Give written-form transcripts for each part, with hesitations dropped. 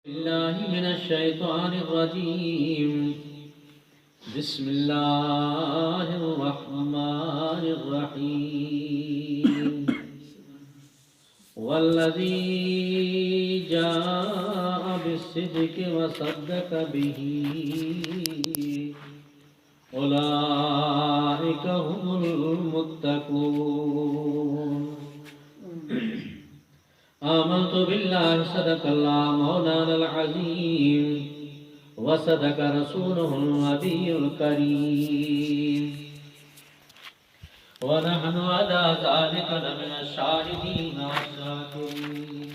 बिल्लाहि मिनश्शैतानिर्रजीम। बिस्मिल्लाहिर्रहमानिर्रहीम। वल्लज़ी जाअ बिस्सिद्क़ि वसद्दक़ बिही उलाइका हुमुल मुत्तक़ून। आमन्तु बिल्लाहि सदक़ल्लाहु मौलानल अज़ीम व सदक़ रसूलुहुन नबियुल करीम व नहनु अला ज़ालिका लमिनश शाहिदीन वश्शाकिरीन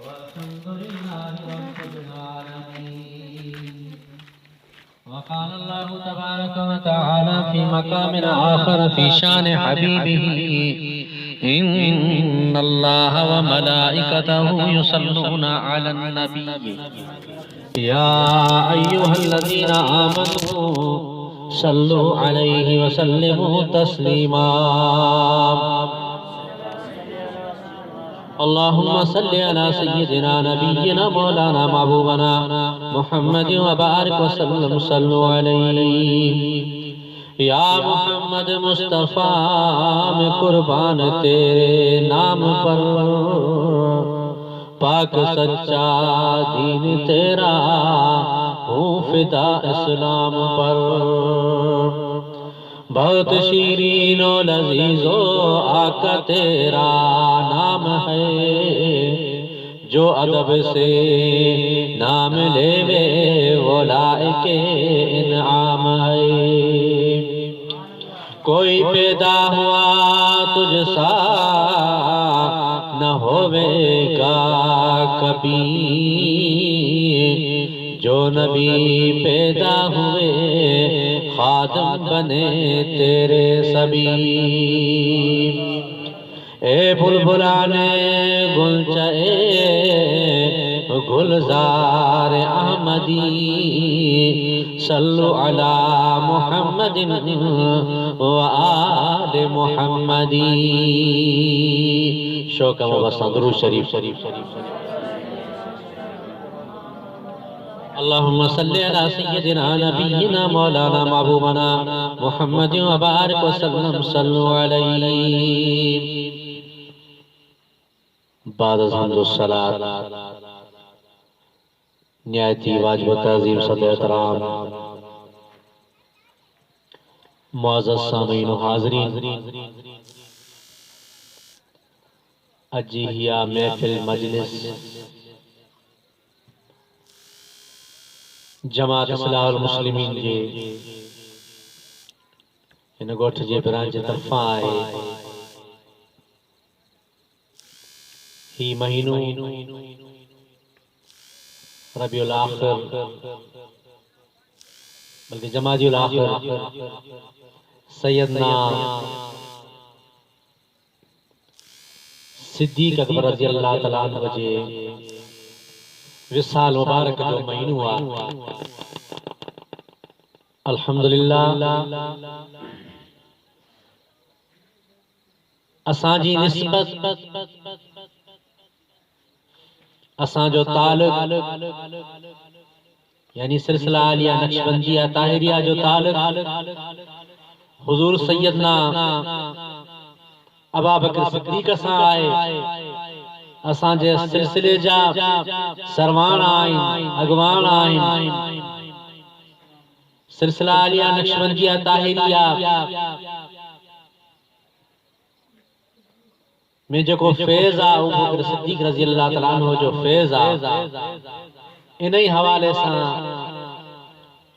वल्हम्दुलिल्लाहि रब्बिल आलमीन। वक़ाल अल्लाहु तबारक व तआला फ़ी मक़ामिन आख़र फ़ी शान हबीबिही इन्नल्लाह व मलाइकतहु युसल्लूना अलन नबी या अय्युहल्लज़ीना आमनू सल्लु अलैहि व सल्लिमू तस्लीमा। अल्लाहुम्मा सल्लि अला सय्यिदिना नबिय्यिना मौलाना महबूबना मुहम्मद व बारिक व सल्लम सल्लु अलैहि। या मोहम्मद मुस्तफ़ा में कुर्बान तेरे नाम पर, पाक सच्चा दीन तेरा हूँ फिदा इस्लाम पर। बहुत शीरीन और लजीज़ो आका तेरा नाम है, जो अदब से नाम लेवे वो लायके इनाम है। कोई पैदा हुआ तुझ सा न होवेगा कभी, जो नबी पैदा हुए खादम बने तेरे सभी। ए बुलबुलाने गुलचए गुलजार अहमदी सल्लु अला मुहम्मदिन व आले मुहम्मदी। शौक़ मुबस्सा दुरूद शरीफ। अल्लाहुम्मा सल्लि अला सय्यिदिना नबिय्यिना मौलाना महबूबना मुहम्मद व बारिक व सल्लम सल्लु अलैहि। बाद हम्दु सलात निहायती वाजिब तज़ीम सदर एहतराम मुअज़्ज़ज़ सामीन व हाज़रीन, अजिहिया महफिल मजलिस जमात इस्लाहुल मुस्लिमीन जे इन गोठ जे ब्रांच तरफा आहे। ही महीनो रबीउल आखिर बल्कि जमादियुल आखिर सैयदना सिद्दीक़ अकबर रज़ियल्लाहु तआला अन्हु जे विसाल मुबारक जो महीनो आहे। अल्हम्दुलिल्लाह असांजी निस्बत असांजो ताल्लुक़ यानी सिलसिला आलिया नक्शबंदिया ताहिरिया जो ताल्लुक़ हुजूर सैयदना अबू बकर सिद्दीक़ सां आहे। असांजे सिलसिले जा सरवाण आहिनि, अॻवान आहिनि। सिलसिला आलिया नक्शबंदिया ताहिरिया में जेको फैज़ आहे अबू बकर सिद्दीक़ रज़ियल्लाहु तआला अन्हु जो फैज़ आहे। इन ही हवाले सां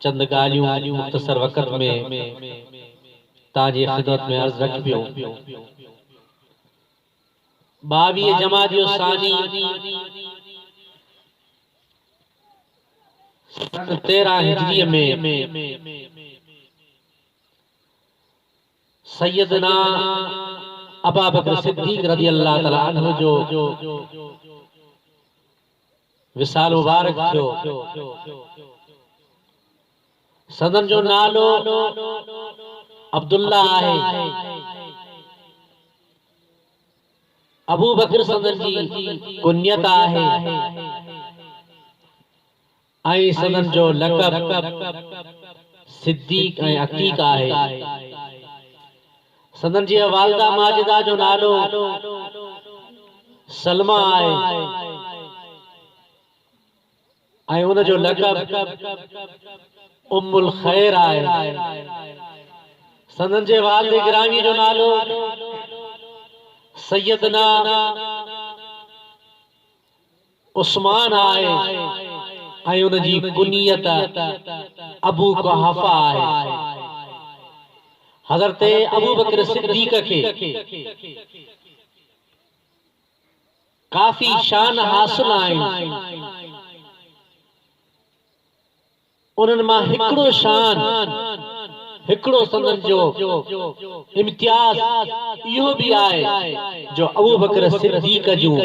चंद ॻाल्हियूं मुख़्तसर वक़्त में तव्हांजी ख़िदमत में अर्ज़ रखियूं। 22 जमादियो सानी 13 हिजरी में सैयदना अबू बकर सिद्दीक़ रज़ियल्लाहु तआला अन्हु जो विसाल मुबारक थियो। सदन जो नालो अब्दुल्ला आहे। अबू बकर सदन जी कुन्यत आहे। आई सदन जो लक़ब सिद्दीक ऐं अतीक आहे। सदन जी वालिदा माजिदा जो नालो सलमा आहे ऐं उन जो लक़ब उम्मुल खैर आहे। सदन जे वालिद गिरामी जो नालो सैयदना उस्मान आहे ऐं उन जी कुनियत अबू कुहाफा आहे। हज़रत अबू बकर सिद्दीक के काफ़ी शान हासिल आहिनि। उन्हनि मां हिकिड़ो शान, हिकिड़ो संदन जो इम्तियाज इहो भी आहे जो अबू बकर सिद्दीक जूं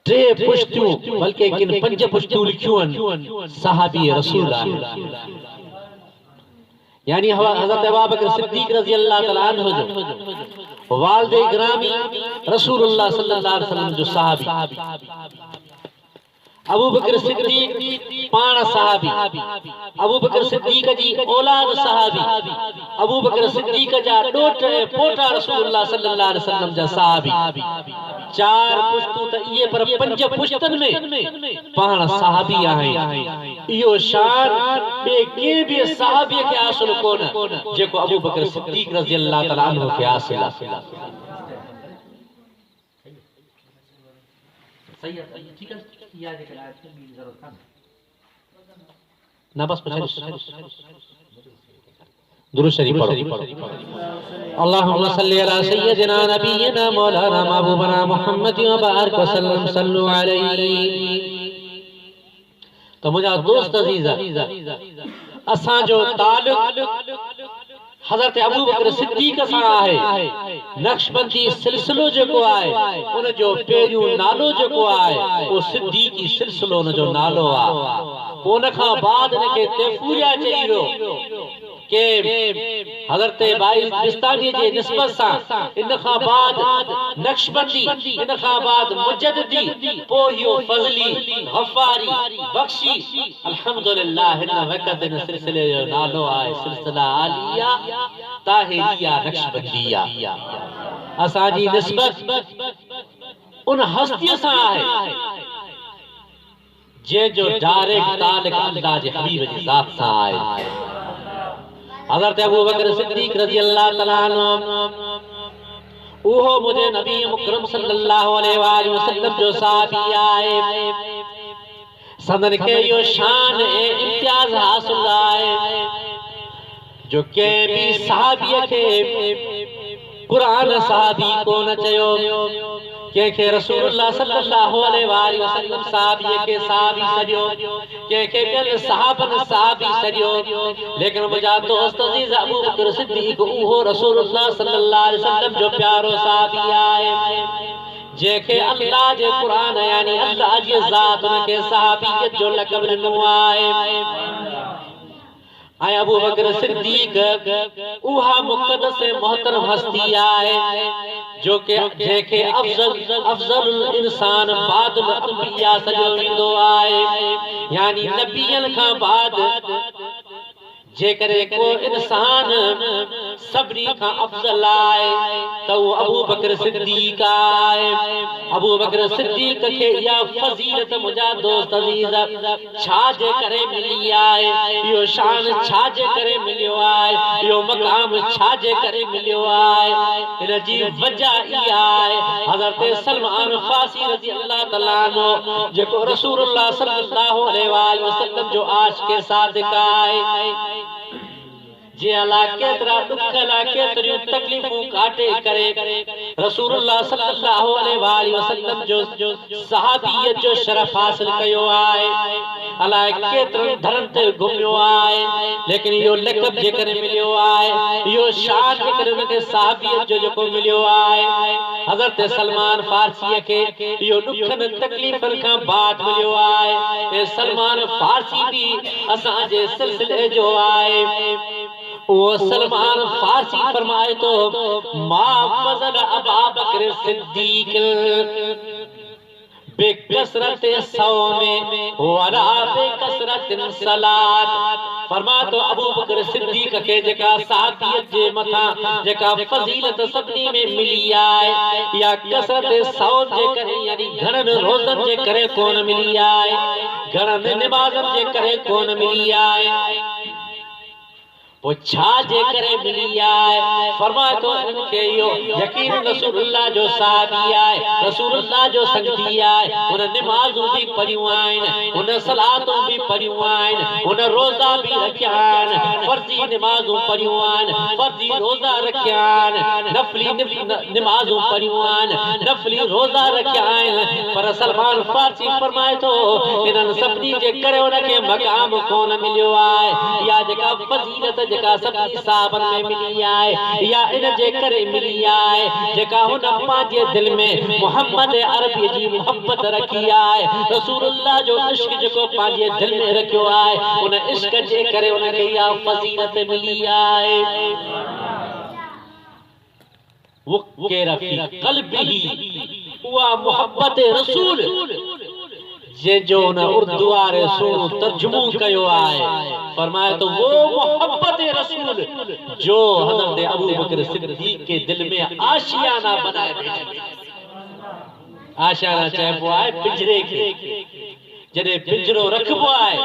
टे पुश्तियूं बल्कि किन 5 पुश्तियूं लिखियूं आहिनि सहाबी रसूल आहे। यानी हज़रत अबू बकर सिद्दीक रज़ी अल्लाह तआला अन्हु जो वालिद गिरामी रसूलुल्लाह सल्लल्लाहु अलैहि वसल्लम जो सहाबी अबू बकर सिद्दीक पाण सहाबी, अबू बकर सिद्दीक जी औलाद सहाबी, अबू बकर सिद्दीक जा ॾोट ऐं पोटा रसूलुल्लाह सल्लल्लाहु अलैहि वसल्लम जा सहाबी। 4 पुश्तूं त इहे पर 5 पुश्तन में पाण सहाबी आहिनि। इहो शान ॿिए कंहिं बि सहाबी खे हासिल कोन जेको अबू बकर सिद्दीक रज़ी अल्लाह तआला अन्हु खे हासिल आहे। सही है, ठीक है। या जे आयत की जरूरत है ना, बस दुरूद शरीफ पढ़ो। अल्लाहुम्मा सल्ली अला सय्यिदिना नबिय्यिना मौलाना महबूबना मुहम्मद व बारिक वसल्लम सल्लु अलैहि। तो मुझा दोस्त अजीजा असा जो ताल्लुक हज़रत अबू बकर सिद्दीक सां आहे। नक्शबंदी सिलसिलो जेको आहे उन जो पहिरियों नालो जेको आहे वो सिद्दीकी सिलसिलो उन जो नालो आहे। उन खां बाद इन खे तैफूरिया चई वियो के हज़रत भाई बिस्तामी जे निस्बत सां इन खां बाद नक्शबंदी, इन खां बाद मुजद्दिदी, पोइ इहो फज़ली, गफ़ारी, बख्शी। अल्हम्दुलिल्लाह हिन वक़्त इन सिलसिले जो नालो आहे सिलसिला आलिया ताहिरिया नक्शबंदिया। असांजी निस्बत उन हस्तीअ सां आहे जंहिंजो डायरेक्ट ताल्लुक अल्लाह जे हबीब जी ज़ात सां आहे। हज़रत अबू बकर सिद्दीक रज़ी अल्लाह तआला अन्हु उहो मुझे नबी मुकरम सल्लल्लाहु अलैहि वसल्लम जो सहाबी आहे। सदन के यो शान ए इम्तियाज हासिल आहे जो के भी सहाबी के कुरान सहाबी कोन चयो, के रसूलुल्लाह सल्लल्लाहु अलैहि वसल्लम सहाबी के सहाबी सजो, के बिल सहाबन सहाबी सजो। लेकिन मुझा दोस्त अजीज अबू बकर सिद्दीक उहो रसूलुल्लाह सल्लल्लाहु अलैहि वसल्लम जो प्यारो सहाबी आहे जेके अल्लाह जे कुरान यानी अल्लाह जी ज़ात उनके सहाबियत जो लक़ब ॾिनो आहे। आय अबू बकर सिद्दीक उहा मुक़द्दस मोहतरम हस्ती आहे जो के जेके अफजल इंसान बादुल अंबिया सजो वेंदो आहे। यानी नबियन खां बाद जेकरे को इंसान सभनी खां अफजल आहे तो वो अबू बकर सिद्दीक आहे। अबू बकर सिद्दीक के या फजीलत मुझा दोस्त अजीज छा जे करे मिली आहे, यो शान छा जे करे मिलियो आहे, यो मकाम छा जे करे मिलियो आहे। इन जी वजह ई आहे हज़रत सलमान फारसी रज़ी अल्लाह तआला अन्हु जेको रसूलुल्लाह सल्लल्लाहु अलैहि वसल्लम जो आशिक़ सादिक़ आहे। जे अला केतरा दुख ला केतरी तकलीफूं काटे करे रसूलुल्लाह सल्लल्लाहु अलैहि वसल्लम जो सहाबियत जो शरफ हासिल कयो आहे। अला केतरन धरन ते घुमियो आहे लेकिन यो लक़ब जे करे मिलियो आहे, यो शान जे करे उनके सहाबियत जो जेको मिलियो आहे। हज़रत सलमान फारसी के यो दुखन तकलीफन खां बाद मिलियो आहे। ए सलमान फारसी भी असां जे सिलसिले जो आहे। वो सलमान फारसी फरमाए तो मा फज़ल अबू बकर सिद्दीक बेकसरत सौम वला बेकसरत सलात। फरमा तो अबू बकर सिद्दीक के जेका सादियत जे मथा जेका फजीलत सभनी में मिली आए या कसरत सौम जे करे यानी घणन रोज़न जे करे कोन मिली आए, घणन नमाज़न जे करे कोन मिली आए, वो छा जे करे मिली आए। फरमाए तो इनके यो यकीन रसूलुल्लाह जो साहबी आए, रसूलुल्लाह जो संगती आए, उन नमाज़ूं भी पढ़ियूं आहिनि, उन सलातूं भी पढ़ियूं आहिनि, उन रोज़ा भी रखिया आहिनि, फर्ज़ी नमाज़ूं पढ़ियूं आहिनि, फर्ज़ी रोज़ा रखिया आहिनि, नफ़ली नमाज़ूं पढ़ियूं आहिनि, नफ़ली रोज़ा रखिया आहिनि। पर सलमान फारसी फरमाए तो इन्हनि सभिनी जे करे उनखे मक़ाम कोन मिलियो आहे, या जेका फज़ीलत जेका सभी साहबन में मिली आए या इन जे करे मिली आए जेका हुन पंहिंजे दिल में मोहम्मद अरबी जी मोहब्बत रखी आए, रसूलुल्लाह जो इश्क जेको पंहिंजे दिल में रखियो आए, उन इश्क जे करे उनखे इहा फज़ीलत मिली आए। वो के रफ़ी क़ल्बी उहा मोहब्बत रसूल जे जो न उर्दू वारे सुनो तर्जुमो कयो आए। फरमाए तो वो मोहब्बत रसूल जो हज़रत अबू बकर सिद्दीक के दिल में आशियाना बनाए बैठे। आशियाना चइबो आहे पिंजरे खे, जॾहिं पिंजरो रखबो आहे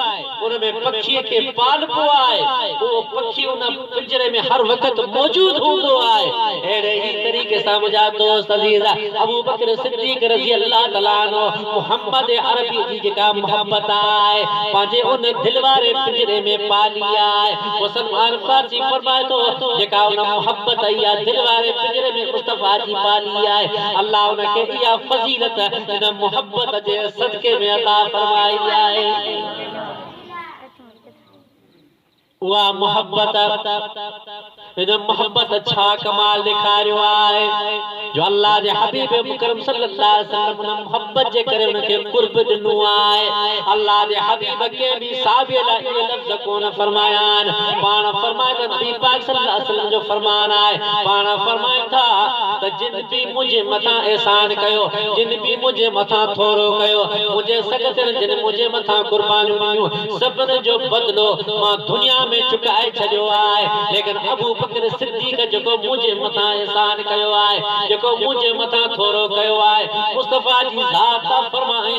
उनमें पखीअ खे पालबो आहे, वो पखी उन पिंजरे में हर वक्त मौजूद हूंदो आहे। अहिड़े ई तरीक़े सां मुंहिंजा दोस्त अज़ीज़ अबू बकर सिद्दीक रज़ी अल्लाह तआला अन्हु मोहम्मद अरबी जी जेका मोहब्बत आहे पंहिंजे उन दिल वारे पिंजरे में पाली आहे। वो सलमान फारसी फरमाए तो जेका उन मोहब्बत इहा दिल वारे पिंजरे में मुस्तफ़ा जी पाली आहे, अल्लाह उनखे इहा फज़ीलत इन मोहब्बत जे सदके में अता फरमाई आहे। उहा मोहब्बत इन मोहब्बत छा कमाल ॾेखारियो आहे जो अल्लाह जे हबीब मुकरम सल्लल्लाहु अलैहि वसल्लम उन मोहब्बत जे करे उनखे कुर्ब ॾिनो आहे। अल्लाह जे हबीब के भी साबिय ला इहे लफ़्ज़ कोन फरमाया आहिनि, पाण फरमाए त नबी पाक सल्लल्लाहु अलैहि वसल्लम जो फरमान आहे, पाण फरमाइनि था त जिन भी मुंहिंजे मथां एहसान कयो, जिन भी मुंहिंजे मथां थोरो कयो, मुंहिंजे सगतनि जिन मुंहिंजे मथां कुर्बानियूं ॾिनियूं सभिनी जो बदिलो मां दुनिया में चुकाए छॾियो आहे। लेकिन अबू बकर सिद्दीक जेको मुंहिंजे मथां एहसान कयो आहे, जेको मुंहिंजे मथां थोरो कयो आहे, मुस्तफ़ा जी ज़ात फरमाए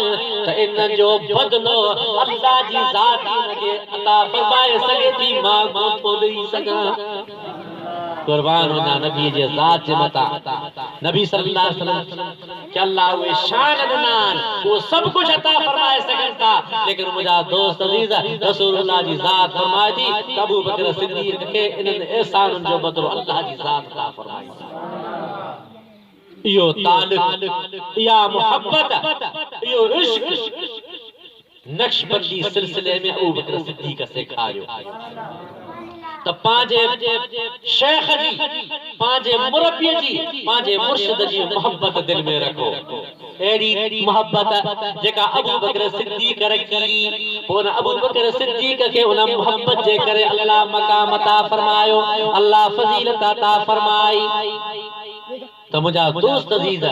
त इन जो बदिलो अल्लाह जी ज़ात उनखे अता फरमाए सघे थी, मां कोन ॾेई सघां। कुर्बान होना नबी जे ज़ात जे मता नबी सल्लल्लाहु अलैहि वसल्लम के अल्लाह वे शान ॾिनान, वो सब कुछ अता फरमाए सघनि था, लेकिन मुंहिंजा दोस्त अज़ीज़ रसूलुल्लाह जी ज़ात फरमाए थी त अबू बकर सिद्दीक के इन्हनि एहसाननि जो बदिलो अल्लाह जी ज़ात अता फरमाई। इहो ताल्लुक़, इहा मोहब्बत, इहो इश्क नक्शबंदी सिलसिले में अबू बकर सिद्दीक सेखारियो त पंहिंजे शेख जी, पंहिंजे मुरब्बी जी, पंहिंजे मुर्शिद जी मोहब्बत दिल में रखो। अहिड़ी मोहब्बत जेका अबू बकर सिद्दीक रखी, पोइ उन अबू बकर सिद्दीक खे उन मोहब्बत जे करे अल्लाह मक़ाम अता फरमायो, अल्लाह फज़ीलत अता फरमाई। त मुंहिंजा दोस्त अज़ीज़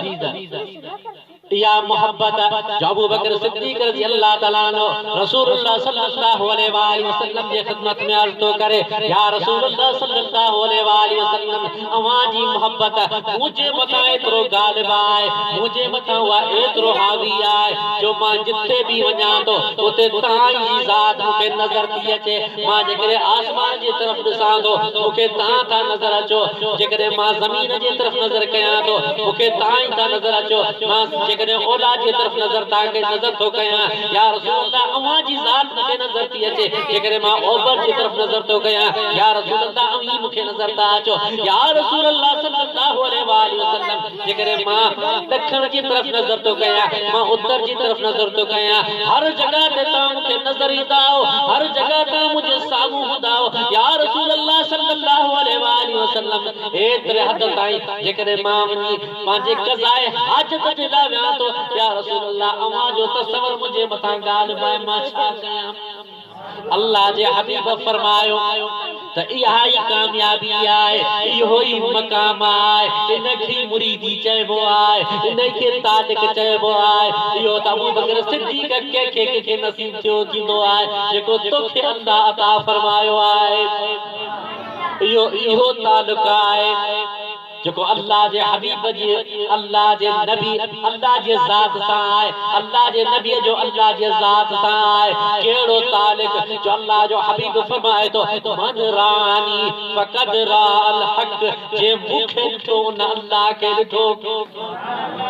या मोहब्बत जो अबू बकर सिद्दीक रज़ी अल्लाह तआला अन्हु रसूलुल्लाह सल्लल्लाहु अलैहि वसल्लम जे खिदमत में अर्ज़ तो करे, या रसूलुल्लाह सल्लल्लाहु अलैहि वसल्लम अवां जी मोहब्बत मुझे मथां एतिरो गालिब आहे, मुझे मथां उहा एतिरो हावी आहे जो मां जिथे भी वञां तो उते तव्हां जी ज़ात मूंखे नज़र थी अचे। मां जेकॾहिं आसमान जी तरफ़ ॾिसां तो मूंखे तव्हां था नज़र अचो, जेकॾहिं मां ज़मीन जे तरफ़ नज़र कयां तो मूंखे तव्हां ई था नज़र अचो, मां जेकॾहिं औलाद जी तरफ़ नज़र तव्हांखे नज़र थो कयां, या रसूलुल्लाह अवां जी ज़ात मूंखे नज़र थी अचे, जेकॾहिं मां ओभर जी तरफ़ नज़र थो कयां, या रसूलुल्लाह अवीं मूंखे नज़र था अचो, या रसूलुल्लाह सल्लल्लाहु अलैहि वसल्लम जेकॾहिं मां ॾखण जी तरफ़ नज़र थो कयां, मां उत्तर जी तरफ़ नज़र थो कयां, हर जगह ते तव्हां मूंखे नज़र ईंदा आहियो, हर जगह तव्हां मुंहिंजे साम्हूं हूंदा आहियो, या रसूलुल्लाह सल्लल्लाहु अलैहि वसल्लम एतिरे हद ताईं जेकॾहिं मां वञी पंहिंजे क़ज़ाए हाजत जे लाइ वियां तो, या रसूलुल्लाह अवां जो तसव्वुर मुंहिंजे मथां गालिब आहे, मां छा कयां। अल्लाह जे हबीब फरमायो त इहा ई कामयाबी आहे, इहो ई मक़ाम आहे, इनखे मुरीदी चइबो आहे, इनखे तालिक चइबो आहे। इहो त अबू बकर सिद्दीक़ कंहिंखे नसीब थियो थींदो आहे जेको तोखे अल्लाह अता फरमायो आहे। इहो तालुक आहे जेको अल्लाह जे हबीब जी, अल्लाह जे नबी, अल्लाह जे ज़ात सां आहे, अल्लाह जे नबी जो अल्लाह जे ज़ात सां आहे। कहिड़ो तालिक जो अल्लाह जो हबीब फरमाए थो, मन रानी फ़क़द राअल हक़, जे मूंखे ॾिठो उन अल्लाह खे ॾिठो।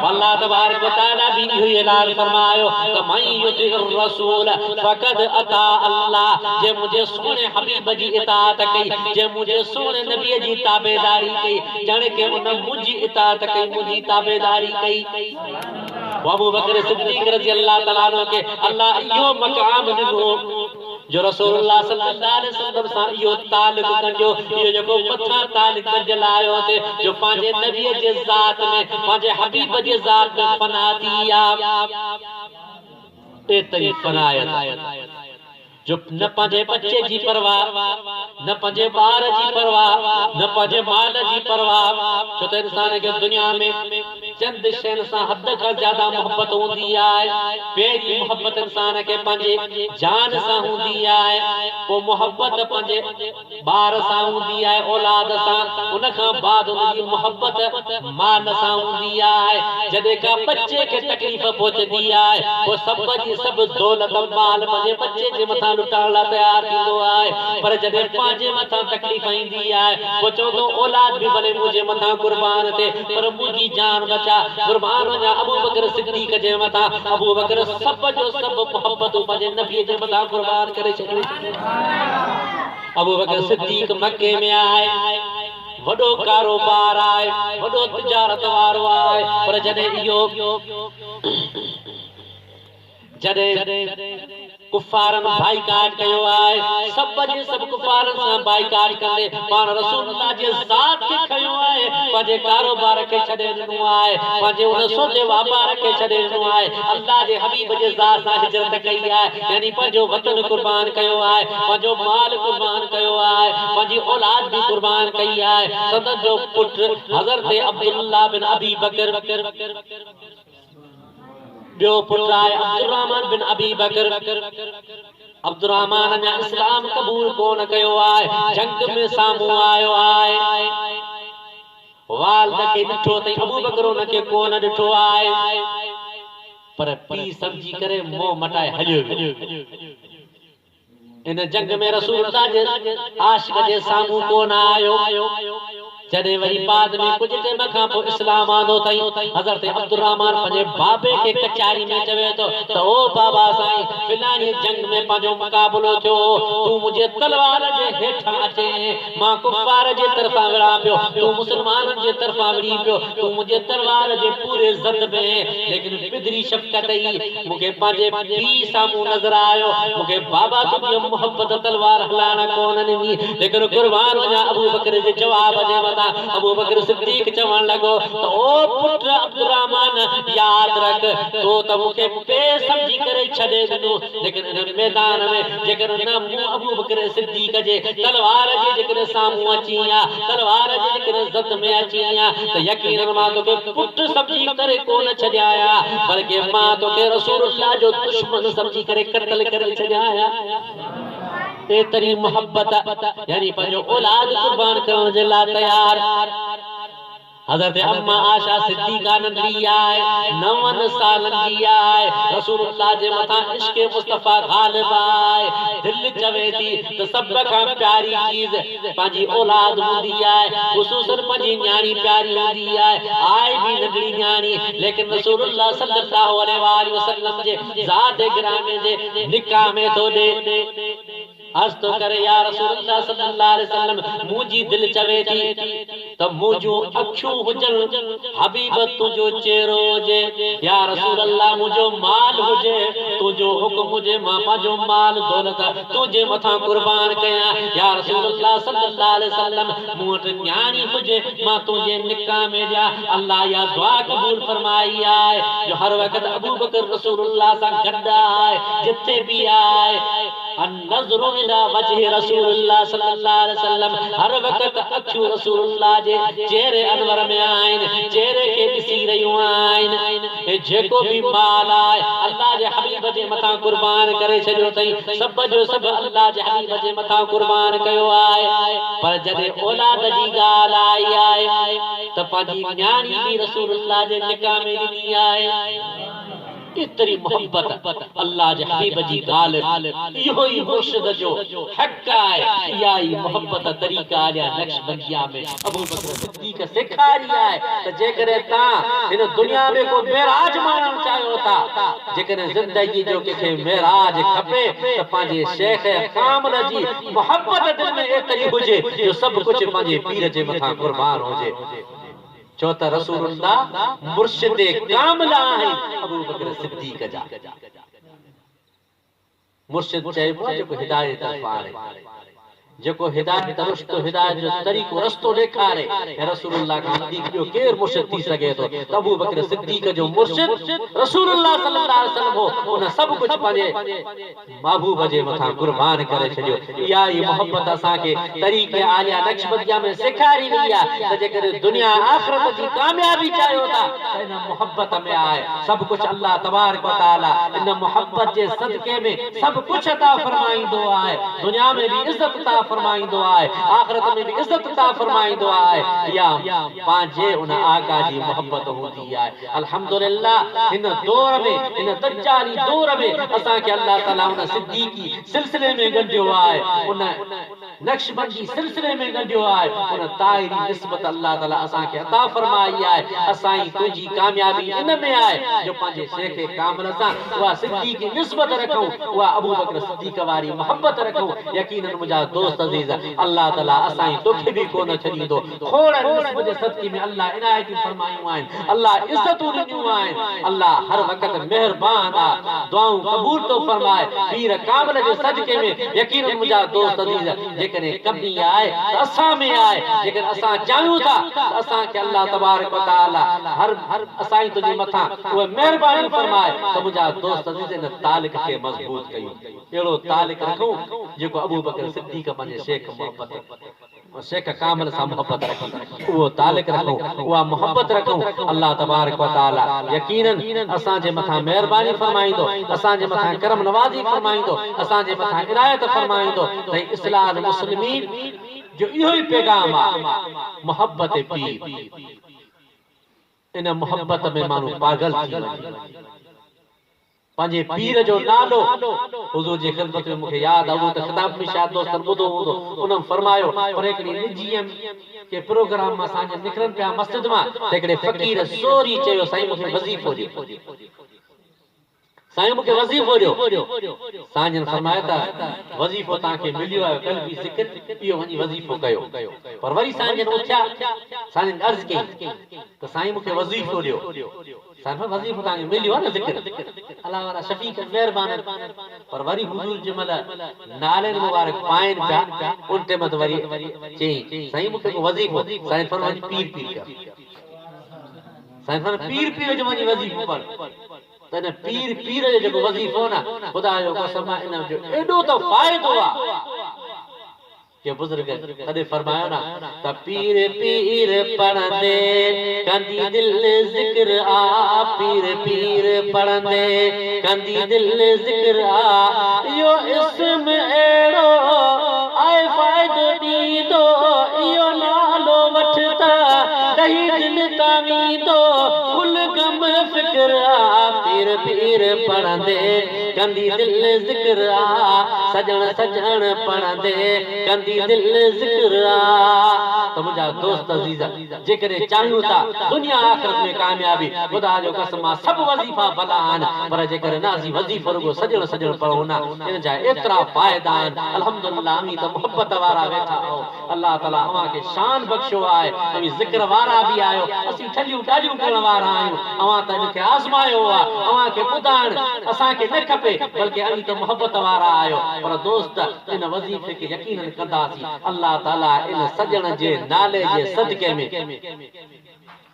अल्लाह तबारक व तआला भी इहो ऐलान फरमायो त मन युतिर रसूल फ़क़द अता अल्लाह, जे मुंहिंजे सोने हबीब जी इताअत कई, जे मुंहिंजे सोने नबी जी ताबेदारी कई, ॼण के उन मुंहिंजी इताअत कई, मुंहिंजी ताबेदारी कई। अबू बकर सिद्दीक़ रज़ी अल्लाह तआला अन्हु खे अल्लाह इहो मक़ाम ॾिनो जो रसूलुल्लाह सल्लल्लाहु अलैहि वसल्लम सां इहो तालुक कंजो, इहो जेको मथां तालुक जलायो थे, जो पंहिंजे नबीअ जे ज़ात में, पंहिंजे हबीब जे ज़ात में फना थी आहे। एतरी फनायत जो न पंहिंजे बच्चे जी परवाह, न पंहिंजे ॿार जी परवाह, न पंहिंजे माल जी परवाह। छो त इंसान खे दुनिया में चंद शयुनि सां हद खां ज्यादा मोहब्बत हूंदी आहे। पहिरीं मोहब्बत इंसान खे पंहिंजे जान सां हूंदी आहे, पोइ मोहब्बत पंहिंजे ॿार सां हूंदी आहे, औलाद सां, उन खां बाद उनजी मोहब्बत माल सां हूंदी आहे। जॾहिं का बच्चे खे तकलीफ़ पहुचंदी आहे, पोइ सभु जी सभु दौलत माल पंहिंजे बच्चे जे मथां लुटाइण लाइ तयार थींदो आहे। पर जॾहिं पंहिंजे मथां तकलीफ़ ईंदी आहे, पोइ चवंदो औलाद बि भले मुंहिंजे मथां कुर्बान थिए, पर मुंहिंजी जान बचा, कुर्बान वञा अबू बकर सिद्दीक़ जे मथां। अबू बकर सभ जो सभु मोहब्बतूं पंहिंजे नबीअ जे मथां कुर्बान करे छॾियूं। अबू बकर सिद्दीक़ मके में आहे, वॾो कारोबार आहे, वॾो तिजारत वारो आहे, पर जॾहिं इहो कुफारन बाइकाट कयो आहे, सब जे सब कुफारन सां बाइकाट कंदे पाण रसूलुल्लाह जे ज़ात खे खयो आहे, पंहिंजे कारोबार खे छॾे ॾिनो आहे, पंहिंजे उन सोचे वापार खे छॾे ॾिनो आहे, अल्लाह जे हबीब जे ज़ात सां हिजरत कई आहे। यानी पंहिंजो वतन कुर्बान कयो आहे, पंहिंजो माल कुर्बान कयो आहे, पंहिंजी औलाद भी कुर्बान कई आहे। संदन जो पुट हज़रत अब्दुल्लाह बिन अबी बकर, ॿियो पुट आहे अब्दुर्रहमान बिन अबी बकर। अब्दुर्रहमान अञा इस्लाम क़बूल कोन कयो आहे, जंग में साम्हूं आयो आहे। वाल खे ॾिठो अथई, अबू बकर उन खे कोन ॾिठो आहे, पर पी समझी करे मोह मटाए हलियो। इन जंग में रसूलुल्लाह जे आशिक़ जे साम्हूं कोन आयो। जॾहिं वरी बाद में कुछ टाइम खां पोइ इस्लाम आंदो अथई, हज़रत अब्दुर्रहमान पंहिंजे बाबे खे कचारी में चवे थो त ओ बाबा साईं, फिलानी जंग में पंहिंजो मुक़ाबलो थियो, तूं मुंहिंजे तलवार जे हेठां अचे, मां कुफार जे तरफ़ां विढ़ा पियो, तूं मुसलमाननि जे तरफ़ां विढ़ी पियो, तूं मुंहिंजे तलवार जे पूरे ज़द में, लेकिन पिदरी शफ़क़त ई मूंखे पंहिंजे पीउ साम्हूं नज़र आयो, मूंखे बाबा तुंहिंजी मोहब्बत तलवार हलाइण कोन ॾिनी, लेकिन कुर्बान वञा अबू बकर जे जवाब जे मथां अबू बकर सिद्दीक़ चवण लॻो त ओ पुट अब्दुर्रहमान, याद रख तो त मूंखे पे समझी करे छॾे ॾिनो, लेकिन इन मैदान में जेकर न मूं अबू बकर सिद्दीक़ जे तलवार जे जेकर साम्हूं अची आ, तलवार जे जेकर ज़द में अची आ, त यकीनन मां तोखे पुट समझी करे कोन छॾिया आया, बल्कि मां तोखे रसूलुल्लाह जो दुश्मन समझी करे क़त्ल करे छॾिया आया। एतरी मोहब्बत, यानी पंहिंजो औलाद कुर्बान करण जे लाइ तयार। हज़रत अम्मा आशा सिद्दीक़ा नंढी आहे, 9 सालनि जी आहे, रसूलुल्लाह जे मथां इश्क़ मुस्तफ़ा ग़ालिब आहे। दिल चवे थी त सभ खां प्यारी चीज़ पंहिंजी औलाद हूंदी आहे, ख़ुसूसन पंहिंजी न्याणी प्यारी हूंदी आहे, आहे भी नंढड़ी न्याणी, लेकिन रसूलुल्लाह सल्लल्लाहु अलैहि वसल्लम जे ज़ात गिरामे जे निकाह में थो ॾे। अर्ज़ तो करे या रसूलुल्लाह सल्लल्लाहु अलैहि वसल्लम, मुंहिंजी दिल चवे थी त मुंहिंजूं अखियूं हुजनि, हबीब तुंहिंजो चेहरो हुजे, या रसूलल्लाह मुंहिंजो माल हुजे, तुंहिंजो हुक्म हुजे, मां पंहिंजो माल दौलत तुंहिंजे मथां कुर्बान कयां, या रसूलुल्लाह सल्लल्लाहु अलैहि वसल्लम मूं वटि न्याणी हुजे, मां तुंहिंजे निकाह में ॾियां। अल्लाह या दुआ क़बूल फरमाई आहे जो हर वक़्त अबू बकर रसूलुल्लाह सां गॾु आहे, जिथे बि आहे। النظر الى وجه رسول الله صلی اللہ علیہ وسلم ہر وقت اکھیوں رسول اللہ جے چہرے انور میں آئین چہرے کے ڈسی رہیوں آئین جیکو بھی مال آئے اللہ جے حبیب جے متھاں قربان کرے چھڑیو تئی سب جو سب اللہ جے حبیب جے متھاں قربان کیو آئے پر جدے اولاد جی گال آئی آئے تو پانجی نیانی بھی رسول اللہ جے نکاح میں ڈنی آئے اتری محبت اللہ جے حبیب جی گال یہ ہی مرشد جو حق آئے یا ہی محبت طریقہ آیا نقش بندیہ میں ابو بکر صدیق سکھاری آئے تو جے کرے تاں ان دنیا میں کو معراج مانن چاہے ہوتا جے کرے زندگی جو کہ معراج کھپے تو پانجے شیخ کامل جی محبت دل میں اتری ہوجے جو سب کچھ پانجے پیر جے متھاں قربان ہوجے چوتھا رسول اللہ مرشد کامل آئے ابو بکر صدیق جا مرشد چاہے جو ہدایت طرف آ رہے جکو ہدایت رشت ہدایت جو طریق رستو دکھارے رسول اللہ کا نزدیک جو کیر مرشد تھی سکے تو ابو بکر صدیق جو مرشد رسول اللہ صلی اللہ علیہ وسلم ہو انہیں سب کچھ پنجے محبوب جے متھاں قربان کرے چھڑیو یا یہ محبت اساں کے طریق عالیہ نقشبندیہ میں سکھاری وئی ہے تے جے دنیا آخرت جی کامیابی چاہیے ہوتا ان محبت میں آئے سب کچھ اللہ تبارک و تعالی ان محبت جے صدقے میں سب کچھ عطا فرمائیندو آئے دنیا میں بھی عزت عطا فرمائیں دعا ہے آخرت میں بھی عزت عطا فرمائیں دعا ہے یا پانچے ان آقا جی محبت ہوتی ہے الحمدللہ ان دور میں ان دجالی دور میں اساں کے اللہ تعالیٰ ان صدیقی سلسلے میں گنڈیو آئے ان نقشبندی سلسلے میں گنڈیو آئے ان طاہری نسبت اللہ تعالیٰ اساں کے عطا فرمائی آئے اساں تجھی کامیابی ان میں آئے جو پانچے شیخ کامل اساں وہ صدیقی نسبت رکھوں وہ ابو بکر صدیق واری محبت رکھوں یقیناً مجھا دوست عزیز اللہ تعالیٰ اسائیں دکھ بھی کو نہ چھڑی دو کھوڑا نسبت صدقی میں اللہ عنایتی فرمائیوں آئیں اللہ عزتوں ڈنیوں آئیں اللہ ہر وقت مہربان دعاؤں قبول تو فرمائے پیر کامل جو صدقے میں یقیناً مجھا دوست عزیز لیکن کمی آئے تو اساں میں آئے لیکن اساں چاہیوں تھا تو اساں کہ اللہ تبارک و تعالی ہر اسائیں تجھے متھاں وہ مہربانی فرمائے تو مجھا دوست عزیز نے تعلق کے مضبوط کیوں ایڑو تعلق رکھوں جو ابو بکر صدیق پنجے شیخ محبت شیخ کامل سا محبت رکھوں وہ تعلق رکھوں وہ محبت رکھوں اللہ تبارک و تعالی یقیناً اساں جے متھاں مہربانی فرمائیں دو اساں جے متھاں کرم نوازی فرمائیں دو اساں جے متھاں عنایت فرمائیں دو تے اصلاح المسلمین جو یہی پیغام آ محبت پیر ان محبت میں مانو پاگل تھی پانجے پیر جو نالو حضور جی خدمت میں مکھے یاد آؤ تو خطاب میں شاید دوستن بدو ہوں انہوں فرمایو پر ایک نجیم کے پروگرام میں سانجے نکرن پیا مسجد میں ایک فقیر سوری چیو سائیں مکھے وظیفو دی سائیں مکھے وظیفو دیو سانجن فرمایا تھا وظیفو تاں کے ملیو ہے قلبی ذکر یہ ونی وظیفو کیو پر وری سانجن اٹھیا سانجن عرض کی تو سائیں مکھے وظیفو دیو سانجن وظیفو تاں کے ملیو ہے نا ذکر اللہ والا شفیق مہربان پر وری حضور جمل نالے مبارک پائن پیا ان تے مت وری چیں سائیں مکھے وظیفو سائیں فرمایا پیر پیر کا سائیں فرمایا پیر پیر جو ونی وظیفو پڑھ تنے پیر پیر جو وظیفو نا خدا جو قسم انہاں جو ایڈو تو فائدہ ہوا کہ بزرگ کدے فرمایا نا تا پیر پیر پڑھندے کندی دل ذکر آ پیر پیر پڑھندے کندی دل ذکر آ یو اسم ایڑو آئے فائدہ دی دو یو نالو وٹھتا دہی دل تاوی دو کل غم فکر آ پیر پیر پڑھندے کندی دل ذکر آ سجن سجن پڑھندے کندی دل ذکر آ تو مجھا دوست عزیزہ جکرے چاہیوں تا دنیا آخرت میں کامیابی خدا جو قسم سب وظیفہ بلان پر جکرے نازی وظیفہ رگو سجن سجن پڑھونا ان جائے اترا فائدان الحمدللہ ہمیں تو محبت وارا بیٹھا ہو اللہ تعالیٰ ہماں کے شان بخشو آئے ہمیں ذکر وارا بھی آئے اسی ٹھلیوں ڈالیوں کرنے وارا آئے ہماں تا ان کے آزمائے ہوا ہماں کے خدان اساں کے نہ کھپے بلکہ ہمیں تو محبت وارا آئے پر دوست ان وظیفے کے یقیناً قدا اللہ تعالیٰ ان سجن جے نالے جے صدقے میں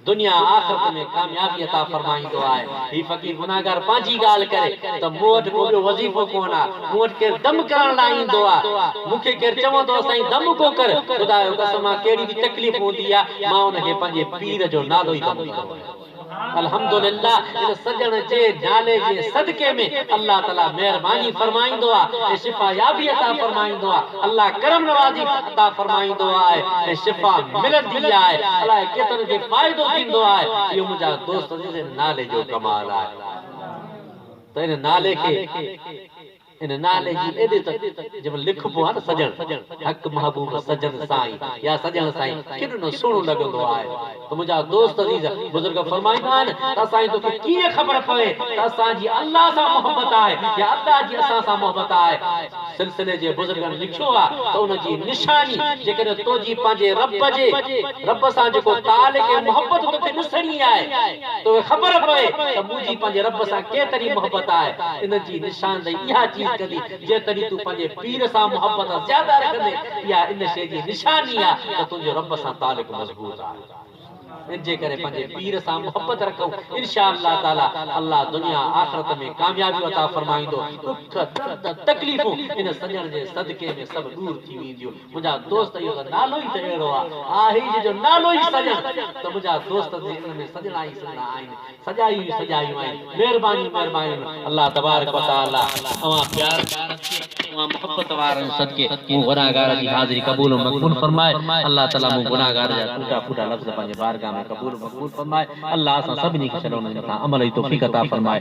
दुनिया आखिरत में कामयाबी अता फरमाईंदो आहे। ही फकीर गुनाहगार पांजी गाल करे त मूं वटि को ॿियो वज़ीफ़ो कोन आहे, मूं वटि केरु दम करण लाइ ईंदो आहे, मूंखे केरु चवंदो साईं दम को कर, ख़ुदा जो कसम आहे कहिड़ी बि तकलीफ़ हूंदी आहे मां उनखे पंहिंजे पीर जो नालो ई कमु कंदो आहियां। अल्हम्दुलिल्लाह इन सजण जे नाले जे सदके में अल्लाह ताला मेहरबानी फरमाईंदो आहे, शिफा याबी अता फरमाईंदो आहे, अल्लाह करम नवाज़ी अता फरमाईंदो आहे, शिफा मिलंदी आहे, अल्लाह केतिरनि खे फ़ाइदो थींदो आहे। इहो मुंहिंजा दोस्त जे नाले जो कमाल आहे। त इन नाले खे इन नाले जी एॾे त जब लिखबो आहे न सजण हक महबूब सजन साईं या सजन साईं केॾो सुहिणो लॻंदो आहे। त मुंहिंजा दोस्त अज़ीज़ बुज़ुर्ग फरमाईंदा आहिनि त असांजी तोखे कीअं ख़बर पवे त असांजी अल्लाह सां मोहबत आहे या अल्लाह जी असां सां मोहबत आहे। सिलसिले जे बुज़ुर्गनि लिखियो आहे त उनजी निशानी जेकॾहिं तोजी पंहिंजे रब सां जेको तालिक ऐं मोहबत तोखे ॾिसणी आहे तोखे ख़बर पवे त मुंहिंजी पंहिंजे रब सां केतिरी मोहबत आहे। इन जी निशानदेही इहा चीज़ कदी जेतरी तू पंहिंजे पीर सां मोहबत ज़्यादा रखंदे या इन शइ जी निशानी आहे त तुंहिंजे रब सां तालिक मज़बूत आहे। इनजे करे पंहिंजे पीर सां मोहबत रखूं, इंशाअल्लाह ताला अल्लाह दुनिया आखिरत में कामयाबी अता फरमाईंदो। दुख दर्द तकलीफ़ूं इन सजण जे सदके में सभु दूर थी वेंदियूं। मुंहिंजा दोस्त इहो त नालो ई त अहिड़ो आहे ही जो नालो ई सजण त मुंहिंजा दोस्त इन में सजना ई सजना आहिनि, सजायूं आहिनि। महिरबानी अल्लाह तबारक व तआला अवां प्यार मोहब्बत वारनि सदके मूं गुनाहगार जी हाज़िरी क़बूल मक़बूल फरमाए। अल्लाह ताला मूं गुनाहगार जा टूटा फूटा लफ़्ज़ पंहिंजे बारगाह में क़बूल मक़बूल फरमाए। अल्लाह असां सभिनी खे छॾण जे मथां अमल जी तौफ़ीक़ अता फरमाए।